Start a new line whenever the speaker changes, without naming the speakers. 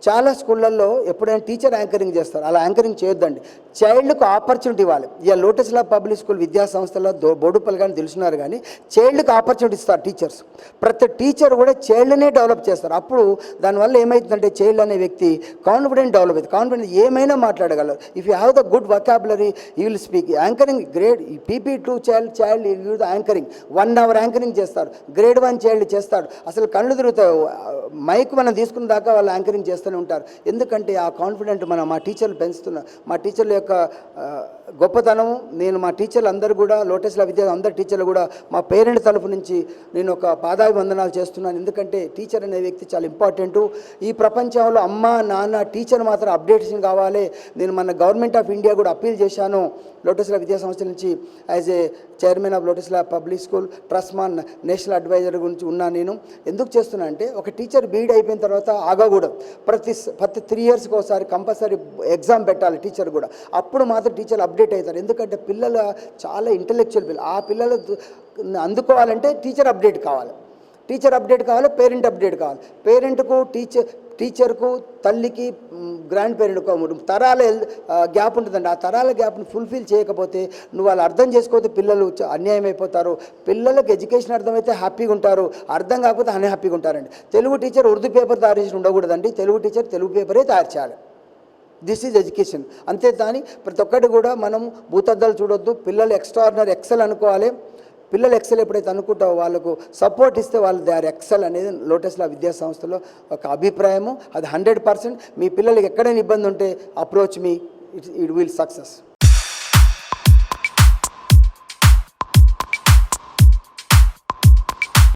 చాలా స్కూళ్ళల్లో ఎప్పుడైనా టీచర్ యాంకరింగ్ చేస్తారు, అలా యాంకరింగ్ చేయొద్దండి. చైల్డ్కు ఆపర్చునిటీ ఇవ్వాలి. ఇక లోటస్ లా పబ్లిక్ స్కూల్ విద్యా సంస్థల్లో బోడుపల్లి కానీ తెలుసున్నారు, కానీ చైల్డ్కి ఆపర్చునిటీ ఇస్తారు టీచర్స్. ప్రతి టీచర్ కూడా చైల్డ్నే డెవలప్ చేస్తారు. అప్పుడు దానివల్ల ఏమవుతుందంటే చైల్డ్ అనే వ్యక్తి కాన్ఫిడెంట్ డెవలప్ అవుతుంది. కాన్ఫిడెంట్ ఏమైనా మాట్లాడగలరు. If you have the good vocabulary you will speak. Anchoring grade PP2 child you the anchoring 1 hour anchoring చేస్తారు. గ్రేడ్ 1 చైల్డ్ చేస్తాడు, అసలు కళ్ళు తిరుగుతాయి. మైక్ మనం తీసుకున్న దాకా వాళ్ళు యాంకరింగ్ చేస్తూనే ఉంటారు. ఎందుకంటే ఆ కాన్ఫిడెంట్ మా టీచర్లు పెంచుతున్నారు. మా టీచర్ల యొక్క గొప్పతనం, నేను మా టీచర్లు అందరూ కూడా లోటస్ల విద్య అందరు టీచర్లు కూడా మా పేరెంట్ తరఫు నుంచి నేను ఒక పాదాభివందనాలు చేస్తున్నాను. ఎందుకంటే టీచర్ అనే వ్యక్తి చాలా ఇంపార్టెంటు. ఈ ప్రపంచంలో అమ్మ నాన్న టీచర్ మాత్రం అప్డేషన్ కావాలి. నేను మన గవర్నమెంట్ ఆఫ్ ఇండియా కూడా అప్పీల్ చేశాను. లోటస్ల విద్యా సంస్థ నుంచి యాజ్ ఏ చైర్మన్ ఆఫ్ లోటస్ల పబ్లిక్ స్కూల్ ట్రస్ట్మాన్ నేషనల్ అడ్వైజర్ గురించి ఉన్నా. నేను ఎందుకు చేస్తున్నా అంటే, ఒక టీచర్ బీఈడీ అయిపోయిన తర్వాత ఆగకూడదు. ప్రతి 3 yearsకి ఒకసారి కంపల్సరీ ఎగ్జామ్ పెట్టాలి టీచర్ కూడా. అప్పుడు మాత్రం టీచర్లు అప్డేట్ అవుతారు. ఎందుకంటే పిల్లలు చాలా ఇంటలెక్చువల్ పిల్లలు. ఆ పిల్లలు అందుకోవాలంటే టీచర్ అప్డేట్ కావాలి. పేరెంట్ అప్డేట్ కావాలి. పేరెంట్కు టీచర్కు తల్లికి గ్రాండ్ పేరెంట్కు తరాల గ్యాప్ ఉంటుందండి. ఆ తరాల గ్యాప్ని ఫుల్ఫిల్ చేయకపోతే, నువ్వు వాళ్ళు అర్థం చేసుకోకపోతే పిల్లలు అన్యాయం అయిపోతారు. పిల్లలకు ఎడ్యుకేషన్ అర్థమైతే హ్యాపీగా ఉంటారు, అర్థం కాకపోతే అన్హ్యాపీగా ఉంటారండి. తెలుగు టీచర్ ఉర్దూ పేపర్ తయారు చేసి ఉండకూడదండి. తెలుగు టీచర్ తెలుగు పేపరే తయారు చేయాలి. This is education. అంతే. దాని ప్రతి ఒక్కటి కూడా మనం భూతద్దాలు చూడొద్దు. పిల్లలు ఎక్స్ట్రాడినరీ ఎక్సెల్ అనుకోవాలి. పిల్లలు ఎక్సెల్ ఎప్పుడైతే అనుకుంటావో వాళ్ళకు సపోర్ట్ ఇస్తే వాళ్ళు దే ఆర్ ఎక్సెల్ అనేది లోటస్ల విద్యా సంస్థలో ఒక అభిప్రాయము. అది 100%. మీ పిల్లలకి ఎక్కడైనా ఇబ్బంది ఉంటే approach me, it will success.